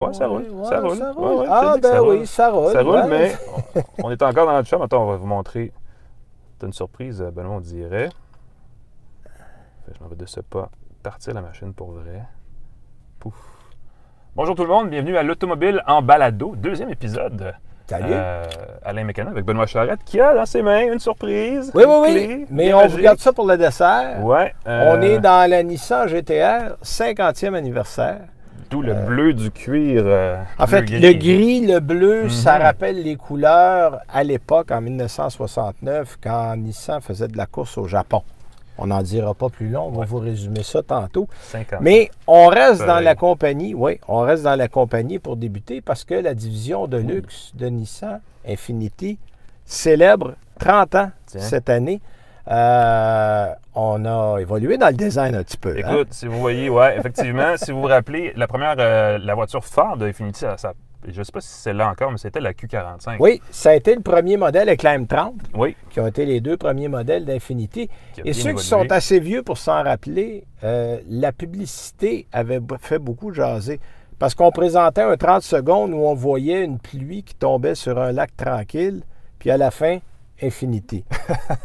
Ouais, ça roule. Ça roule. Ça Ouais, roule. ouais, je te Ah, dis que ça ben roule. oui, ça roule. Ça roule, ouais. mais on est encore dans notre chambre. Attends, on va vous montrer. C'est une surprise, Benoît, on dirait. Je m'en vais de ce pas partir la machine pour vrai. Pouf. Bonjour tout le monde, bienvenue à l'Automobile en balado, deuxième épisode. Salut. Alain Mécano avec Benoît Charette qui a dans ses mains une surprise. Oui, une oui, clé oui. Mais bien on magique. regarde ça pour le dessert. Ouais. On est dans la Nissan GT-R 50e anniversaire. Tout le bleu du cuir. En fait, bleu le gris, le bleu, ça Mhm. rappelle les couleurs à l'époque, en 1969, quand Nissan faisait de la course au Japon. On n'en dira pas plus long, on va Ouais. vous résumer ça tantôt. 50. Mais on reste dans Pareil. la compagnie, oui, on reste dans la compagnie pour débuter parce que la division de luxe de Nissan, Infiniti, célèbre 30 ans Tiens. cette année. On a évolué dans le design un petit peu. hein. Écoute, si vous voyez, ouais, effectivement, si vous vous rappelez, la première, la voiture phare de Infiniti, je ne sais pas si c'est là encore, mais c'était la Q45. Oui, ça a été le premier modèle avec la M30, Oui. qui ont été les deux premiers modèles d'Infiniti. Qui a Et bien ceux qui évolué. sont assez vieux pour s'en rappeler, la publicité avait fait beaucoup jaser. Parce qu'on présentait un 30 secondes où on voyait une pluie qui tombait sur un lac tranquille, puis à la fin, Infiniti.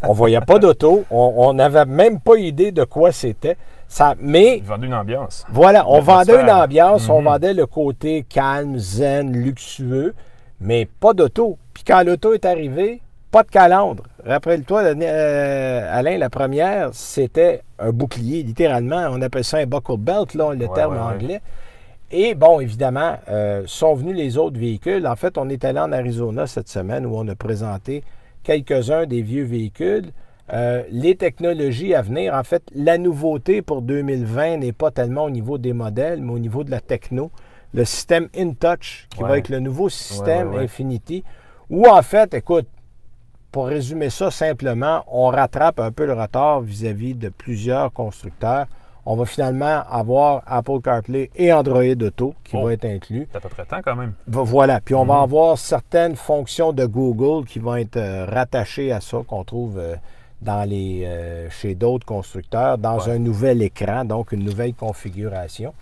On voyait pas d'auto, on n'avait même pas idée de quoi c'était. Mais Ils vendaient une ambiance. voilà, on vendait une L'atmosphère. ambiance, on Mhm. vendait le côté calme, zen, luxueux, mais pas d'auto. Puis quand l'auto est arrivée, pas de calandre. Rappelle-toi, Alain, la première, c'était un bouclier, littéralement. On appelle ça un buckle belt, là, le Ouais, terme ouais, ouais. anglais. Et bon, évidemment, sont venus les autres véhicules. En fait, on est allé en Arizona cette semaine où on a présenté quelques-uns des vieux véhicules. Les technologies à venir, en fait, la nouveauté pour 2020 n'est pas tellement au niveau des modèles, mais au niveau de la techno. Le système InTouch, qui Ouais. va être le nouveau système Ouais, ouais. Infiniti, où en fait, écoute, pour résumer ça simplement, on rattrape un peu le retard vis-à-vis de plusieurs constructeurs. On va finalement avoir Apple CarPlay et Android Auto qui Oh. va être inclus. C'est à peu près temps quand même. Voilà. Puis on va Mhm. avoir certaines fonctions de Google qui vont être rattachées à ça, qu'on trouve chez d'autres constructeurs, dans Ouais. un nouvel écran, donc une nouvelle configuration.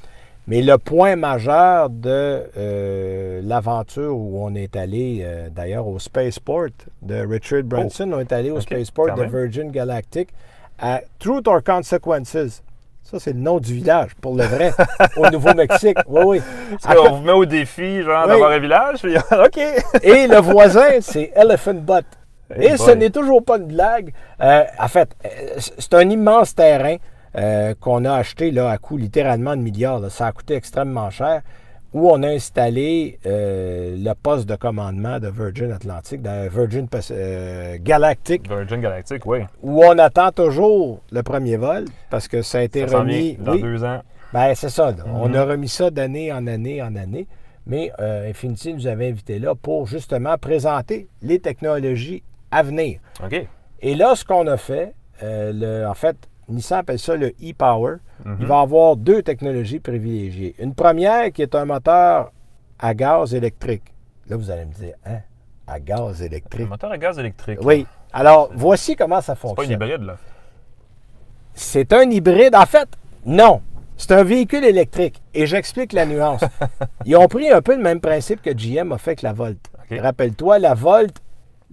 Mais le point majeur de l'aventure où on est allé, d'ailleurs, au Spaceport de Richard Branson, on est allé au OK, Spaceport quand de même. Virgin Galactic à Truth or Consequences. Ça, c'est le nom du village, pour le vrai, au Nouveau-Mexique. Oui, oui. Parce qu'on vous met au défi, genre, Oui. d'avoir un village, puis OK. Et le voisin, c'est Elephant Butt. Hey Et ce boy. n'est toujours pas une blague. En fait, c'est un immense terrain qu'on a acheté là, à coût littéralement de milliards. Là. Ça a coûté extrêmement cher. Où on a installé le poste de commandement de Virgin Atlantic, de Galactic, Virgin Galactic, oui. où on attend toujours le premier vol, parce que ça a été Ça s'en remis. vient dans Oui. 2 ans. Ben, c'est ça. Là. Mhm. On a remis ça d'année en année en année. Mais Infiniti nous avait invités là pour justement présenter les technologies à venir. OK. Et là, ce qu'on a fait, en fait, Nissan appelle ça le e-Power. Mhm. Il va avoir deux technologies privilégiées. Une première qui est un moteur à gaz électrique. Là, vous allez me dire, hein, à gaz Un électrique? moteur à gaz électrique. Oui. Alors, voici comment ça C'est pas une fonctionne. hybride, là. C'est un hybride. En fait, non. C'est un véhicule électrique. Et j'explique la nuance. Ils ont pris un peu le même principe que GM a fait avec la Volt. OK. Rappelle-toi, la Volt,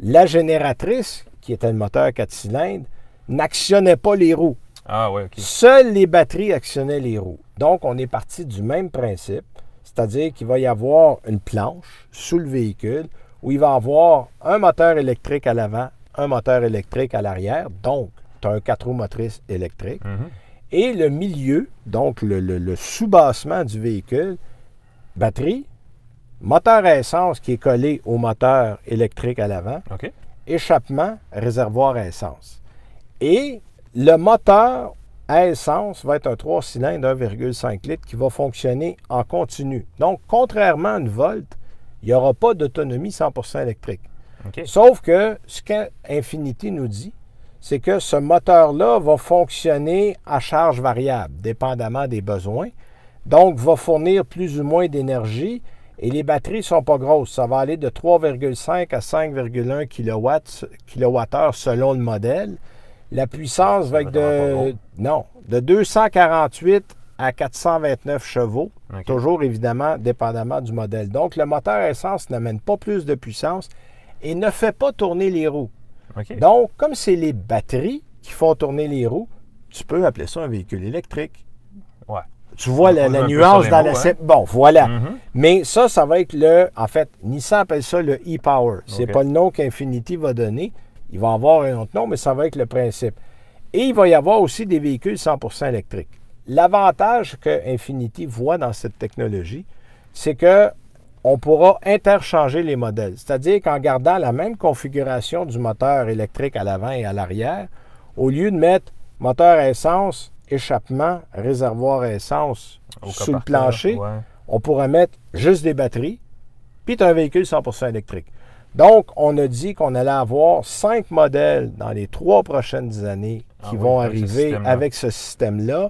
la génératrice, qui était le moteur 4 cylindres, n'actionnait pas les roues. Ah, oui, OK. Seules les batteries actionnaient les roues. Donc, on est parti du même principe, c'est-à-dire qu'il va y avoir une planche sous le véhicule où il va y avoir un moteur électrique à l'avant, un moteur électrique à l'arrière. Donc, tu as un 4 roues motrices électriques. Mhm. Et le milieu, donc le sous-bassement du véhicule, batterie, moteur à essence qui est collé au moteur électrique à l'avant, OK. échappement, réservoir à essence. Et le moteur à essence va être un 3 cylindres 1,5 litres qui va fonctionner en continu. Donc, contrairement à une Volt, il n'y aura pas d'autonomie 100% électrique. OK. Sauf que ce qu'Infiniti nous dit, c'est que ce moteur-là va fonctionner à charge variable, dépendamment des besoins. Donc, va fournir plus ou moins d'énergie. Et les batteries ne sont pas grosses. Ça va aller de 3,5 à 5,1 kWh selon le modèle. La puissance va être vraiment pas gros. de 248 à 429 chevaux, OK. toujours évidemment dépendamment du modèle. Donc, le moteur à essence n'amène pas plus de puissance et ne fait pas tourner les roues. OK. Donc, comme c'est les batteries qui font tourner les roues, tu peux appeler ça un véhicule électrique. Ouais. Tu vois On la joue un peu nuance sur dans les la... mots, hein. Bon, voilà. Mhm. Mais ça va être le... En fait, Nissan appelle ça le e-Power. C'est OK. pas le nom qu'Infiniti va donner. Il va avoir un autre nom, mais ça va être le principe. Et il va y avoir aussi des véhicules 100% électriques. L'avantage que Infiniti voit dans cette technologie, c'est que on pourra interchanger les modèles. C'est-à-dire qu'en gardant la même configuration du moteur électrique à l'avant et à l'arrière, au lieu de mettre moteur à essence, échappement, réservoir à essence Au cas sous le par cas, plancher, ouais. on pourrait mettre juste des batteries, puis tu as un véhicule 100% électrique. Donc, on a dit qu'on allait avoir 5 modèles dans les 3 prochaines années qui vont avec ce arriver système-là. avec ce système-là.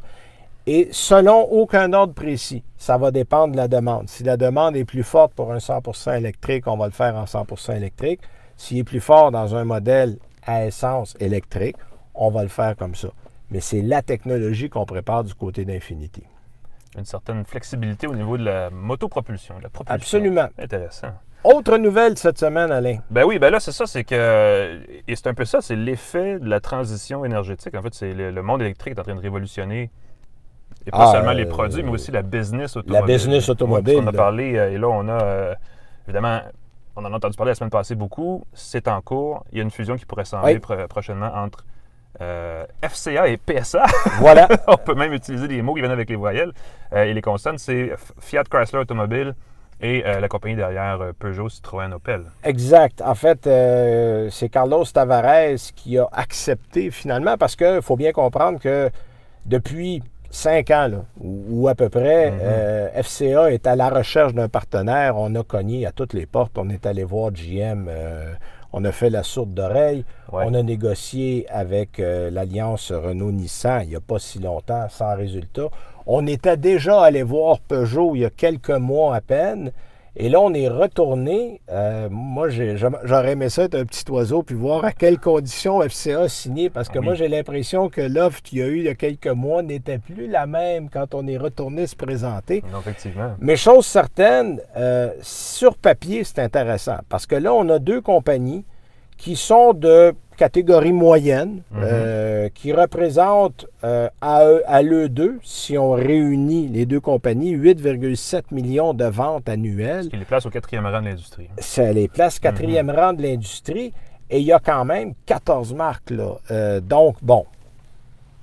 Et selon aucun ordre précis, ça va dépendre de la demande. Si la demande est plus forte pour un 100% électrique, on va le faire en 100% électrique. S'il est plus fort dans un modèle à essence électrique, on va le faire comme ça. Mais c'est la technologie qu'on prépare du côté d'Infiniti. Une certaine flexibilité au niveau de la motopropulsion, de la propulsion. Absolument. Intéressant. Autre nouvelle cette semaine, Alain. Ben oui, ben là, c'est ça, c'est que... Et c'est un peu ça, c'est l'effet de la transition énergétique. En fait, c'est le monde électrique est en train de révolutionner, et pas seulement les produits, mais aussi la business automobile. La business automobile. Oui, on a parlé, et là, on a, évidemment, on en a entendu parler la semaine passée beaucoup, c'est en cours. Il y a une fusion qui pourrait s'en aller prochainement entre FCA et PSA. Voilà. On peut même utiliser des mots qui viennent avec les voyelles et les consonnes. C'est Fiat Chrysler Automobile et la compagnie derrière Peugeot, Citroën, Opel. Exact. En fait, c'est Carlos Tavares qui a accepté finalement parce qu'il faut bien comprendre que depuis 5 ans, là, ou à peu près, FCA est à la recherche d'un partenaire. On a cogné à toutes les portes. On est allé voir GM. On a fait la sourde d'oreille. Ouais. On a négocié avec l'alliance Renault-Nissan il n'y a pas si longtemps, sans résultat. On était déjà allé voir Peugeot il y a quelques mois à peine. Et là, on est retourné. Moi, j'aurais aimé ça être un petit oiseau puis voir à quelles conditions FCA a signé. Parce que moi, j'ai l'impression que l'offre qu'il y a eu il y a quelques mois n'était plus la même quand on est retourné se présenter. Non, effectivement. Mais chose certaine, sur papier, c'est intéressant. Parce que là, on a 2 compagnies qui sont de catégorie moyenne, qui représentent à l'eux deux, si on réunit les 2 compagnies, 8,7 millions de ventes annuelles. Ce qui les place au 4e rang de l'industrie. Ça les place 4e rang de l'industrie. Et il y a quand même 14 marques, là. Donc, bon,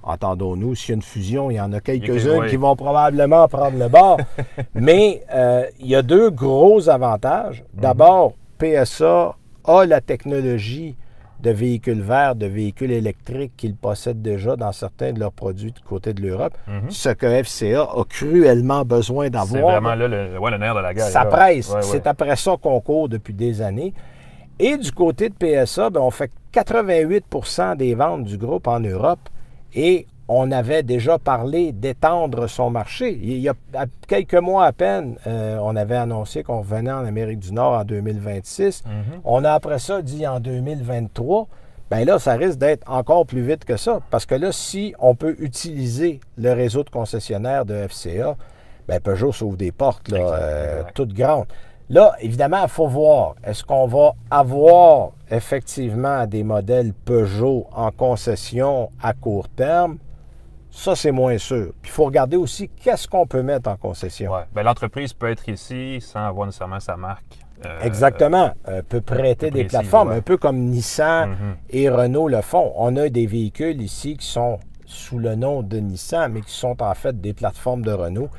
entendons-nous, s'il y a une fusion, il y en a quelques-unes qui vont probablement prendre le bord. Mais il y a 2 gros avantages. D'abord, PSA a la technologie de véhicules verts, de véhicules électriques qu'ils possèdent déjà dans certains de leurs produits du côté de l'Europe, ce que FCA a cruellement besoin d'avoir. C'est vraiment là le nerf de la guerre. Ça presse. Ouais, c'est après ça qu'on court depuis des années. Et du côté de PSA, on fait 88 % des ventes du groupe en Europe et on avait déjà parlé d'étendre son marché. Il y a quelques mois à peine, on avait annoncé qu'on revenait en Amérique du Nord en 2026. On a après ça dit en 2023. Bien là, ça risque d'être encore plus vite que ça. Parce que là, si on peut utiliser le réseau de concessionnaires de FCA, bien Peugeot s'ouvre des portes là, toutes grandes. Là, évidemment, il faut voir, est-ce qu'on va avoir effectivement des modèles Peugeot en concession à court terme? Ça, c'est moins sûr. Puis il faut regarder aussi qu'est-ce qu'on peut mettre en concession. Ouais. Ben, l'entreprise peut être ici sans avoir nécessairement sa marque. Exactement. Peut prêter des plateformes, un peu comme Nissan et Renault le font. On a des véhicules ici qui sont sous le nom de Nissan, mais qui sont en fait des plateformes de Renault,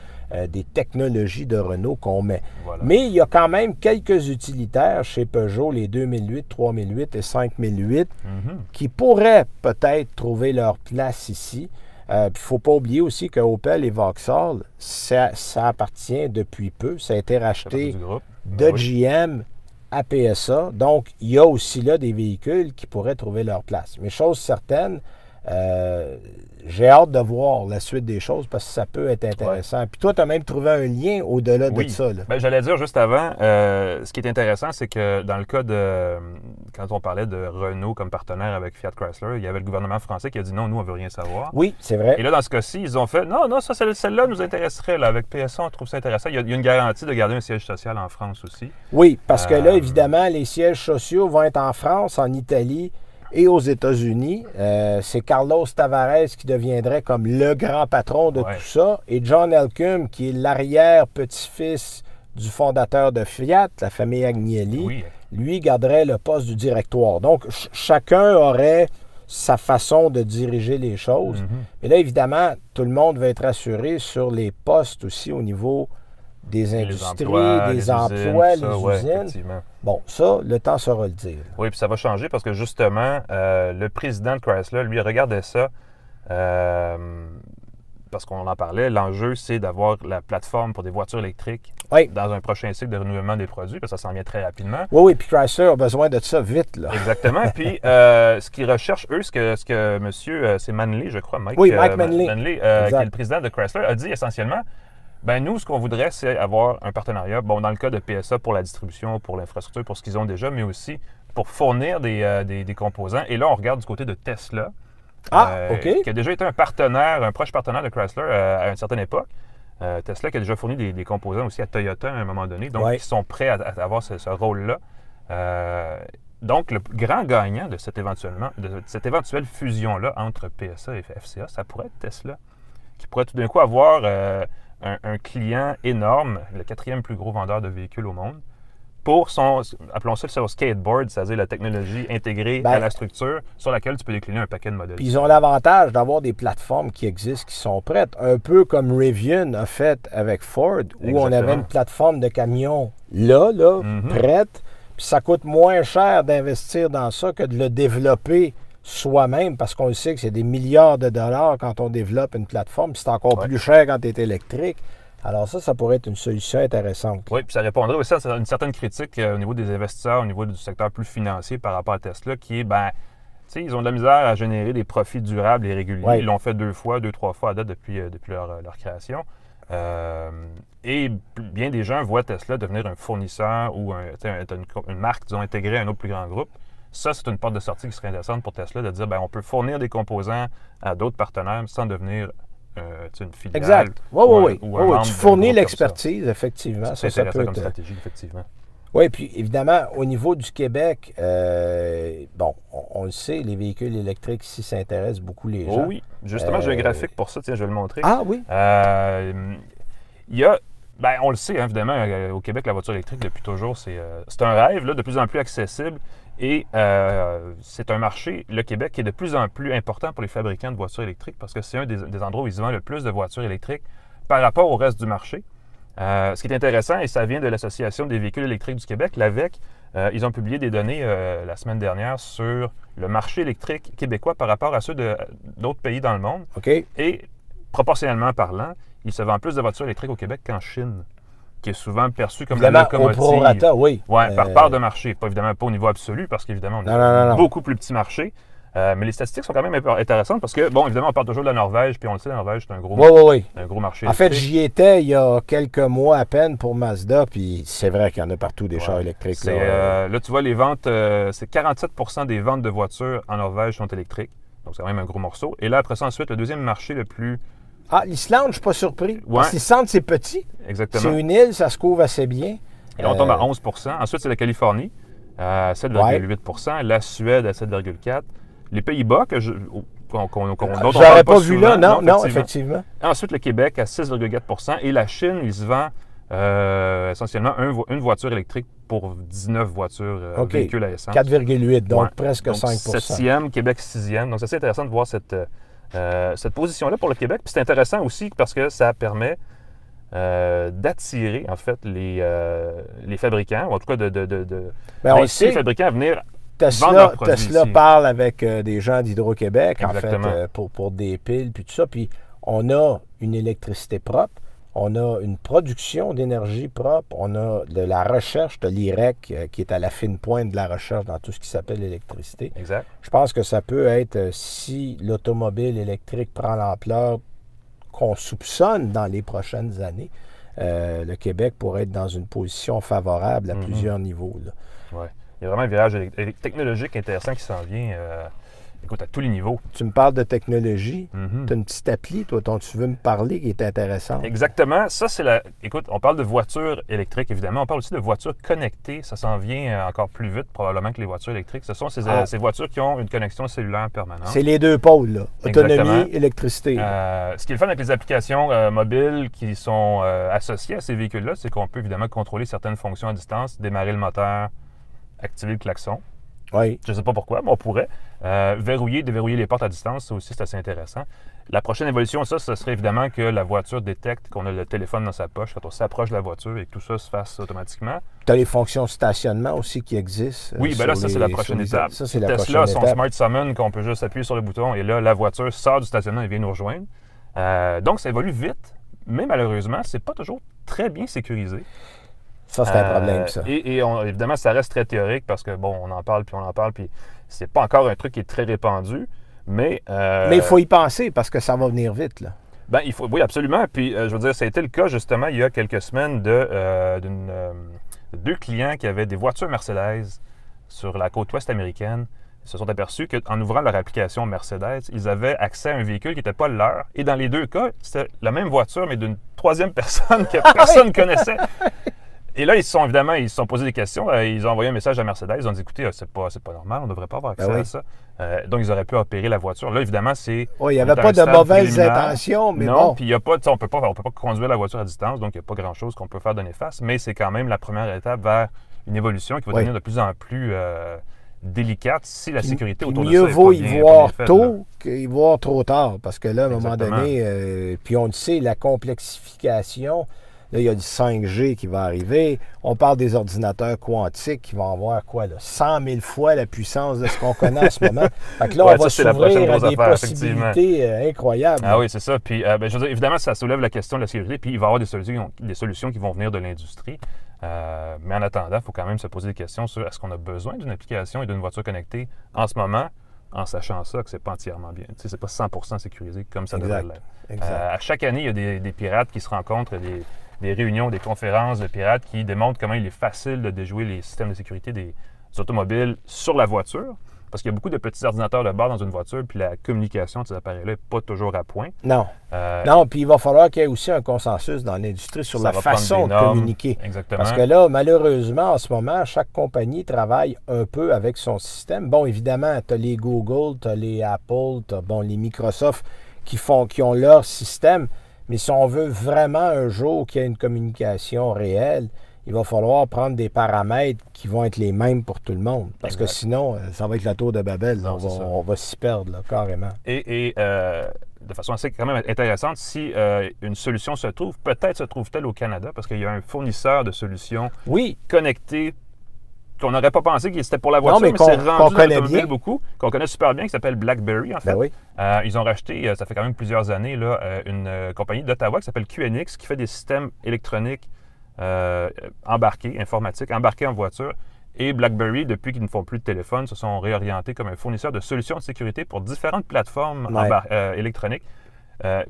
des technologies de Renault qu'on met. Voilà. Mais il y a quand même quelques utilitaires chez Peugeot, les 2008, 3008 et 5008, qui pourraient peut-être trouver leur place ici. Il ne faut pas oublier aussi que Opel et Vauxhall, ça appartient depuis peu. Ça a été racheté de GM à PSA. Donc, il y a aussi là des véhicules qui pourraient trouver leur place. Mais chose certaine, J'ai hâte de voir la suite des choses parce que ça peut être intéressant. Ouais. Puis toi, tu as même trouvé un lien au-delà de ça. Ben, j'allais dire juste avant, ce qui est intéressant, c'est que dans le cas de, quand on parlait de Renault comme partenaire avec Fiat Chrysler, il y avait le gouvernement français qui a dit non, nous, on veut rien savoir. Oui, c'est vrai. Et là, dans ce cas-ci, ils ont fait non, ça, celle-là nous intéresserait. Là. Avec PSA, on trouve ça intéressant. Il y a une garantie de garder un siège social en France aussi. Oui, parce que là, évidemment, les sièges sociaux vont être en France, en Italie et aux États-Unis. C'est Carlos Tavares qui deviendrait comme le grand patron de tout ça. Et John Elkann, qui est l'arrière-petit-fils du fondateur de Fiat, la famille Agnelli, lui garderait le poste du directoire. Donc, chacun aurait sa façon de diriger les choses. Mais là, évidemment, tout le monde va être assuré sur les postes aussi au niveau des industries, des emplois, les usines. Bon, ça, le temps saura le dire. Oui, puis ça va changer parce que justement, le président de Chrysler, lui, regardait ça parce qu'on en parlait. L'enjeu, c'est d'avoir la plateforme pour des voitures électriques dans un prochain cycle de renouvellement des produits, parce que ça s'en vient très rapidement. Oui, puis Chrysler a besoin de ça vite, là. Exactement. Puis, ce qu'ils recherchent, eux, ce que monsieur, c'est Manley, je crois, Mike Manley. Manley qui est le président de Chrysler, a dit essentiellement, ben nous, ce qu'on voudrait, c'est avoir un partenariat, bon, dans le cas de PSA, pour la distribution, pour l'infrastructure, pour ce qu'ils ont déjà, mais aussi pour fournir des composants. Et là, on regarde du côté de Tesla, qui a déjà été un proche partenaire de Chrysler à une certaine époque. Tesla qui a déjà fourni des composants aussi à Toyota à un moment donné, donc ils sont prêts à avoir ce rôle-là. Donc, le grand gagnant de cette éventuelle fusion-là entre PSA et FCA, ça pourrait être Tesla, qui pourrait tout d'un coup avoir un client énorme, le 4e plus gros vendeur de véhicules au monde, pour appelons ça son skateboard, c'est-à-dire la technologie intégrée à la structure sur laquelle tu peux décliner un paquet de modèles. Puis ils ont l'avantage d'avoir des plateformes qui existent, qui sont prêtes, un peu comme Rivian a fait avec Ford, où on avait une plateforme de camion prête, puis ça coûte moins cher d'investir dans ça que de le développer soi-même, parce qu'on le sait que c'est des milliards de dollars quand on développe une plateforme, puis c'est encore plus cher quand tu es électrique. Alors ça pourrait être une solution intéressante. Oui, puis ça répondrait aussi à une certaine critique au niveau des investisseurs, au niveau du secteur plus financier par rapport à Tesla, qui est, tu sais, ils ont de la misère à générer des profits durables et réguliers. Ils l'ont fait 2 fois, 3 fois à date depuis leur création. Et bien des gens voient Tesla devenir un fournisseur ou une marque, disons, intégrée à un autre plus grand groupe. Ça, c'est une porte de sortie qui serait intéressante pour Tesla, de dire, on peut fournir des composants à d'autres partenaires sans devenir une filiale. Exact. Oui. Tu fournis l'expertise, effectivement. C'est intéressant comme stratégie, effectivement. Oui, puis évidemment, au niveau du Québec, on le sait, les véhicules électriques ici s'intéressent beaucoup les gens. Oui, justement, j'ai un graphique pour ça, tiens, je vais le montrer. Ah oui? Il y a, on le sait, hein, évidemment, au Québec, la voiture électrique, depuis toujours, c'est un rêve, là, de plus en plus accessible. Et c'est un marché, le Québec, qui est de plus en plus important pour les fabricants de voitures électriques parce que c'est un des endroits où ils vendent le plus de voitures électriques par rapport au reste du marché. Ce qui est intéressant, et ça vient de l'Association des véhicules électriques du Québec, l'AVEQ, ils ont publié des données la semaine dernière sur le marché électrique québécois par rapport à ceux d'autres pays dans le monde. Et proportionnellement parlant, il se vend plus de voitures électriques au Québec qu'en Chine, qui est souvent perçu comme la locomotive. Au prorata, oui. Par part de marché. Évidemment, pas au niveau absolu, parce qu'évidemment, on a un beaucoup plus petit marché. Mais les statistiques sont quand même intéressantes parce que, évidemment, on parle toujours de la Norvège, puis on le sait, la Norvège, c'est un gros marché. En fait, j'y étais il y a quelques mois à peine pour Mazda, puis c'est vrai qu'il y en a partout des chars électriques. Là, tu vois, les ventes, c'est 47 % des ventes de voitures en Norvège sont électriques. Donc, c'est quand même un gros morceau. Et là, après ça, ensuite, le deuxième marché le plus... l'Islande, je ne suis pas surpris. Parce que l'Islande, c'est petit. Exactement. C'est une île, ça se couvre assez bien. Et on tombe à 11 %. Ensuite, c'est la Californie, 7,8 %. La Suède, à 7,4 %. Les Pays-Bas, j'aurais pas vu là, non, effectivement. Ensuite, le Québec, à 6,4 %. Et la Chine, il se vend essentiellement une voiture électrique pour 19 voitures véhicules à essence. 4,8, donc presque 5 7e, Québec 6e. Donc, c'est assez intéressant de voir cette position-là pour le Québec. Puis c'est intéressant aussi parce que ça permet d'attirer, en fait, les fabricants, ou en tout cas d'inciter les fabricants à venir vendre leurs produits Tesla ici. Parle avec des gens d'Hydro-Québec, en fait, pour des piles, puis tout ça. Puis on a une électricité propre. On a une production d'énergie propre. On a de la recherche, de l'IREC qui est à la fine pointe de la recherche dans tout ce qui s'appelle l'électricité. Exact. Je pense que ça peut être, si l'automobile électrique prend l'ampleur qu'on soupçonne dans les prochaines années, le Québec pourrait être dans une position favorable à plusieurs niveaux. Oui. Il y a vraiment un virage technologique intéressant qui s'en vient. Écoute, à tous les niveaux. Tu me parles de technologie. Tu as une petite appli, toi, dont tu veux me parler, qui est intéressante. Exactement. Ça, c'est la... Écoute, on parle de voitures électriques, évidemment. On parle aussi de voitures connectées. Ça s'en vient encore plus vite, probablement, que les voitures électriques. Ce sont ces voitures qui ont une connexion cellulaire permanente. C'est les deux pôles, là. Autonomie, Exactement. électricité. Ce qui est le fun avec les applications mobiles qui sont associées à ces véhicules-là, c'est qu'on peut évidemment contrôler certaines fonctions à distance, démarrer le moteur, activer le klaxon. Oui. Je ne sais pas pourquoi, mais on pourrait. Verrouiller, déverrouiller les portes à distance, ça aussi, c'est assez intéressant. La prochaine évolution, ça, ce serait évidemment que la voiture détecte qu'on a le téléphone dans sa poche quand on s'approche de la voiture et que tout ça se fasse automatiquement. Tu as les fonctions stationnement aussi qui existent. Oui, bien là, ça, c'est la prochaine étape. Ça, c'est la Tesla a prochaine son étape. Smart Summon qu'on peut juste appuyer sur le bouton et là, la voiture sort du stationnement et vient nous rejoindre. Donc, ça évolue vite, mais malheureusement, c'est pas toujours très bien sécurisé. Ça, c'est un problème, ça. Et évidemment, ça reste très théorique parce que, bon, on en parle, puis c'est pas encore un truc qui est très répandu, mais... Mais il faut y penser parce que ça va venir vite, là. Ben, oui, absolument. Puis, je veux dire, ça a été le cas, justement, il y a quelques semaines de deux clients qui avaient des voitures Mercedes sur la côte ouest américaine. Ils se sont aperçus qu'en ouvrant leur application Mercedes, ils avaient accès à un véhicule qui n'était pas le leur. Et dans les deux cas, c'était la même voiture, mais d'une troisième personne que personne ne connaissait. Et là, ils se sont posé des questions. Ils ont envoyé un message à Mercedes. Ils ont dit, écoutez, c'est pas normal, on ne devrait pas avoir accès à ça. Donc, ils auraient pu opérer la voiture. Là, évidemment, c'est... Oui, il n'y avait pas de mauvaises intentions, mais non, bon. puis il y a pas, on peut pas conduire la voiture à distance, donc il n'y a pas grand-chose qu'on peut faire de néfaste, mais c'est quand même la première étape vers une évolution qui va devenir de plus en plus délicate si la sécurité autour de ça mieux est vaut pas y bien voir faite, tôt qu'y voir trop tard, parce que là, à un moment Exactement. donné, puis on le sait, la complexification... Là, il y a du 5G qui va arriver. On parle des ordinateurs quantiques qui vont avoir quoi, là, 100 000 fois la puissance de ce qu'on connaît en ce moment. Fait que là, on va s'ouvrir à des possibilités incroyables. Ah oui, c'est ça. Puis, je veux dire, évidemment, ça soulève la question de la sécurité, puis il va y avoir des solutions qui vont venir de l'industrie. Mais en attendant, il faut quand même se poser des questions sur est-ce qu'on a besoin d'une application et d'une voiture connectée en ce moment, en sachant ça que c'est pas entièrement bien. Tu sais, c'est pas 100% sécurisé comme ça devrait l'être. À chaque année, il y a des pirates qui se rencontrent, des réunions, des conférences de pirates qui démontrent comment il est facile de déjouer les systèmes de sécurité des automobiles sur la voiture. Parce qu'il y a beaucoup de petits ordinateurs de bord dans une voiture, puis la communication de ces appareils-là n'est pas toujours à point. Non. Non, puis il va falloir qu'il y ait aussi un consensus dans l'industrie sur la façon de communiquer. Exactement. Parce que là, malheureusement, en ce moment, chaque compagnie travaille un peu avec son système. Bon, évidemment, tu as les Google, tu as les Apple, tu as les Microsoft qui ont leur système. Mais si on veut vraiment un jour qu'il y ait une communication réelle, il va falloir prendre des paramètres qui vont être les mêmes pour tout le monde. Parce que sinon, ça va être la tour de Babel. Là. On va s'y perdre, là, carrément. Et de façon assez quand même intéressante, si une solution se trouve, peut-être se trouve-t-elle au Canada, parce qu'il y a un fournisseur de solutions connectées qu'on n'aurait pas pensé qu'il c'était pour la voiture, mais c'est rendu dans l'automobile beaucoup, qu'on connaît super bien, qui s'appelle BlackBerry, en fait. Ben oui. Ils ont racheté, ça fait quand même plusieurs années, là, une compagnie d'Ottawa qui s'appelle QNX, qui fait des systèmes électroniques informatiques, embarqués en voiture. Et BlackBerry, depuis qu'ils ne font plus de téléphone, se sont réorientés comme un fournisseur de solutions de sécurité pour différentes plateformes électroniques.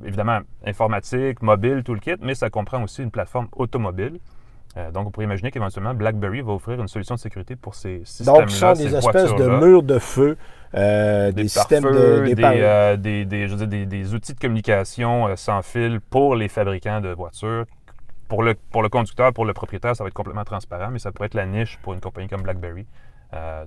Évidemment, informatique, mobile, tout le kit, mais ça comprend aussi une plateforme automobile. Donc, on pourrait imaginer qu'éventuellement, BlackBerry va offrir une solution de sécurité pour ces systèmes-là. Donc, ce sont des espèces de murs de feu, des systèmes des outils de communication sans fil pour les fabricants de voitures. Pour le conducteur, pour le propriétaire, ça va être complètement transparent, mais ça pourrait être la niche pour une compagnie comme BlackBerry.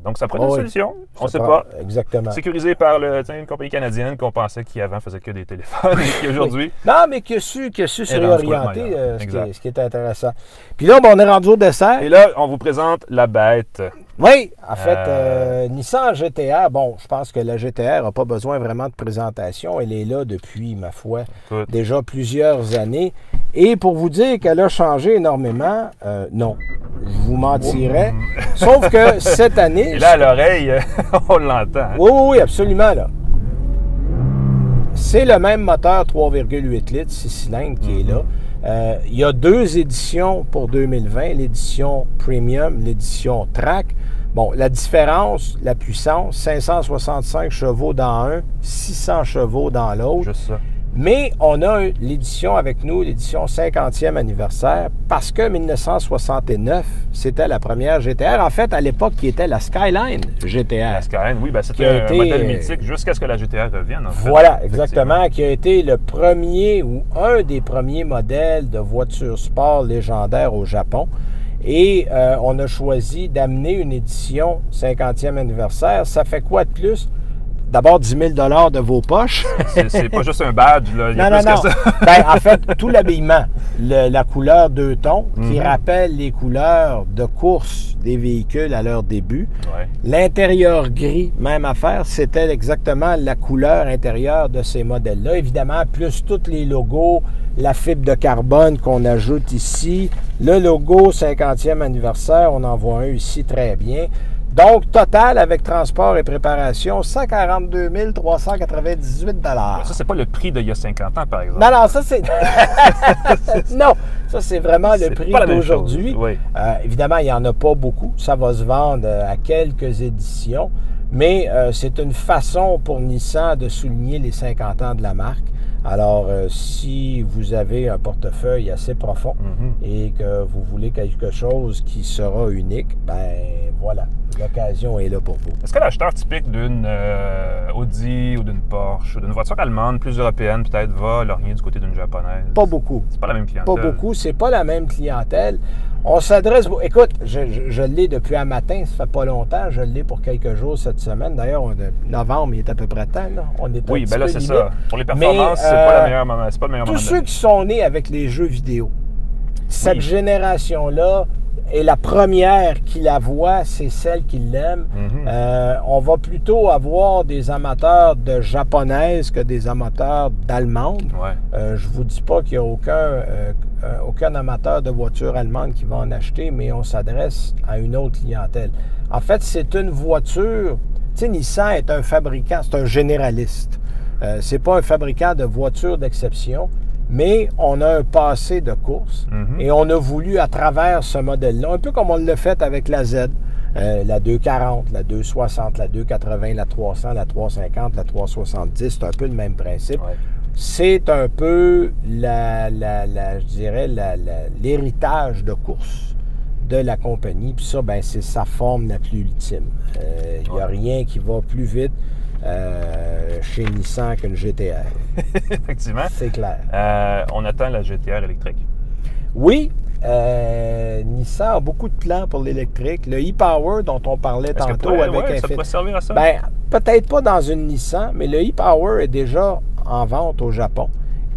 Donc, ça pourrait être une solution. On ne sait pas. Exactement. Sécurisé par une compagnie canadienne qu'on pensait qui avant faisait que des téléphones et qui aujourd'hui... Non, mais qui a su se réorienter, ce qui est intéressant. Puis là, on est rendu au dessert. Et là, on vous présente la bête. Oui, en fait, Nissan GT-R, bon, je pense que la GT-R n'a pas besoin vraiment de présentation. Elle est là depuis, ma foi, déjà plusieurs années. Et pour vous dire qu'elle a changé énormément, non, je vous mentirais. Sauf que cette année... Et là, à l'oreille, on l'entend. Hein? Oui, absolument, là. C'est le même moteur 3,8 litres, 6 cylindres qui est là. Il y a 2 éditions pour 2020, l'édition Premium, l'édition Track. Bon, la différence, la puissance, 565 chevaux dans un, 600 chevaux dans l'autre. Juste ça. Mais on a l'édition avec nous, l'édition 50e anniversaire, parce que 1969, c'était la première GTR. En fait, à l'époque, qui était la Skyline GTR. La Skyline, oui, c'était un modèle mythique jusqu'à ce que la GTR revienne. En fait, voilà, exactement, qui a été le premier ou un des premiers modèles de voiture sport légendaire au Japon. Et on a choisi d'amener une édition 50e anniversaire. Ça fait quoi de plus? D'abord, 10 000 $ de vos poches. C'est pas juste un badge, là. Il y a non, plus que ça. Ben, en fait, tout l'habillement, la couleur 2 tons, qui rappelle les couleurs de course des véhicules à leur début. Ouais. L'intérieur gris, même affaire, c'était exactement la couleur intérieure de ces modèles-là. Évidemment, plus tous les logos, la fibre de carbone qu'on ajoute ici, le logo 50e anniversaire, on en voit un ici très bien. Donc, total, avec transport et préparation, 142 398 $. Ça, c'est pas le prix d'il y a 50 ans, par exemple. Non, ça, c'est... non, ça, c'est vraiment le prix d'aujourd'hui. Oui. Évidemment, il n'y en a pas beaucoup. Ça va se vendre à quelques éditions. Mais c'est une façon pour Nissan de souligner les 50 ans de la marque. Alors, si vous avez un portefeuille assez profond et que vous voulez quelque chose qui sera unique, ben voilà, l'occasion est là pour vous. Est-ce que l'acheteur typique d'une Audi ou d'une Porsche ou d'une voiture allemande plus européenne peut-être va lorgner du côté d'une japonaise? Pas beaucoup. C'est pas la même clientèle. Pas beaucoup, c'est pas la même clientèle. On s'adresse... Écoute, je l'ai depuis un matin, ça fait pas longtemps. Je l'ai pour quelques jours cette semaine. D'ailleurs, novembre, il est à peu près temps. Là. On est oui, bien là, c'est ça. Pour les performances, c'est pas le meilleur moment. Tous ceux qui sont nés avec les jeux vidéo, cette génération-là est la première qui la voit, c'est celle qui l'aime. On va plutôt avoir des amateurs de japonaises que des amateurs d'allemandes. Ouais. Je vous dis pas qu'il n'y a aucun amateur de voiture allemande qui va en acheter, mais on s'adresse à une autre clientèle. En fait, c'est une voiture... Tu sais, Nissan est un fabricant, c'est un généraliste. C'est pas un fabricant de voitures d'exception, mais on a un passé de course et on a voulu, à travers ce modèle-là, un peu comme on l'a fait avec la Z, la 240, la 260, la 280, la 300, la 350, la 370, c'est un peu le même principe. Ouais. C'est un peu, je dirais, l'héritage de course de la compagnie. Puis ça, ben, c'est sa forme la plus ultime. Il n'y a rien qui va plus vite chez Nissan qu'une GTR. Effectivement. C'est clair. On attend la GTR électrique. Oui. Nissan a beaucoup de plans pour l'électrique. Le e-Power dont on parlait tantôt avec ça pourrait servir à ça? Ben, peut-être pas dans une Nissan, mais le e-Power est déjà en vente au Japon.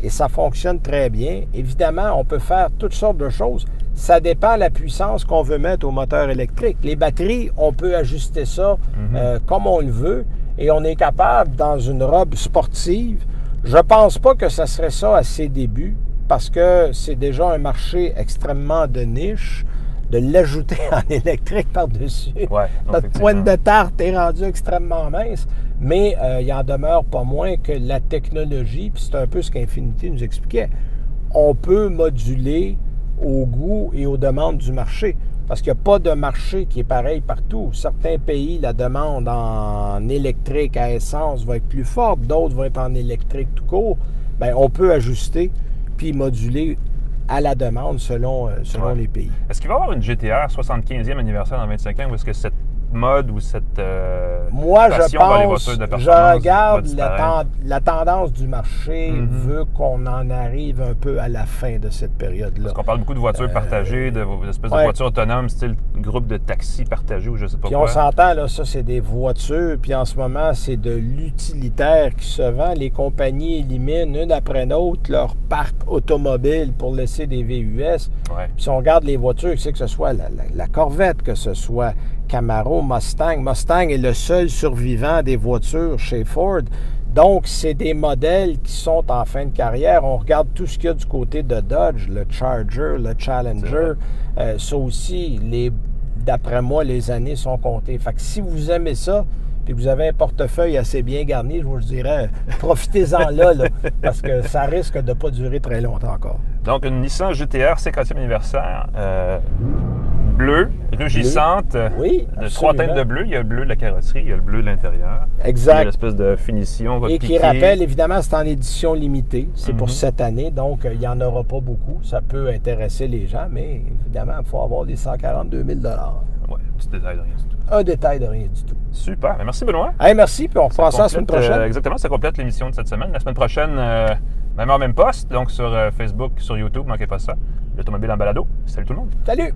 Et ça fonctionne très bien. Évidemment, on peut faire toutes sortes de choses. Ça dépend de la puissance qu'on veut mettre au moteur électrique. Les batteries, on peut ajuster ça comme on le veut. Et on est capable, dans une robe sportive, je pense pas que ça serait ça à ses débuts, parce que c'est déjà un marché extrêmement de niche, de l'ajouter en électrique par-dessus. Ouais, notre pointe de tarte est rendue extrêmement mince, mais il en demeure pas moins que la technologie, puis c'est un peu ce qu'Infiniti nous expliquait, on peut moduler au goût et aux demandes du marché. Parce qu'il n'y a pas de marché qui est pareil partout. Certains pays, la demande en électrique à essence va être plus forte, d'autres vont être en électrique tout court. Bien, on peut ajuster puis moduler à la demande selon les pays. Est-ce qu'il va y avoir une GTR 75e anniversaire dans 25 ans ou est-ce que cette mode ou cette moi, passion vers les voitures de performance je regarde la tendance du marché veut qu'on en arrive un peu à la fin de cette période-là. Parce qu'on parle beaucoup de voitures partagées, d'espèces de voitures autonomes, style groupe de taxis partagés ou je sais pas puis quoi. Puis on s'entend, là, ça c'est des voitures, puis en ce moment c'est de l'utilitaire qui se vend. Les compagnies éliminent une après l'autre leur parc automobile pour laisser des VUS. Ouais. Puis si on regarde les voitures, que ce soit la Corvette, que ce soit Camaro, Mustang. Mustang est le seul survivant des voitures chez Ford. Donc, c'est des modèles qui sont en fin de carrière. On regarde tout ce qu'il y a du côté de Dodge, le Charger, le Challenger. Ça aussi, d'après moi, les années sont comptées. Fait que si vous aimez ça, puis que vous avez un portefeuille assez bien garni, je vous dirais, profitez-en là, parce que ça risque de ne pas durer très longtemps encore. Donc, une Nissan GT-R 50e anniversaire, bleue, rugissante, Oui, de 3 teintes de bleu. Il y a le bleu de la carrosserie, il y a le bleu de l'intérieur. Exact. Il y a l'espèce de finition. Et qui rappelle, évidemment, c'est en édition limitée. C'est pour cette année, donc il n'y en aura pas beaucoup. Ça peut intéresser les gens, mais évidemment, il faut avoir les 142 000 $. Oui, petit détail de rien du tout. Un détail de rien du tout. Super. Bien, merci, Benoît. Hey, merci, puis on reprend ça la semaine prochaine. Exactement, ça complète l'émission de cette semaine. La semaine prochaine, même heure, même poste, donc sur Facebook, sur YouTube, ne manquez pas ça. L'Automobile en balado. Salut tout le monde. Salut!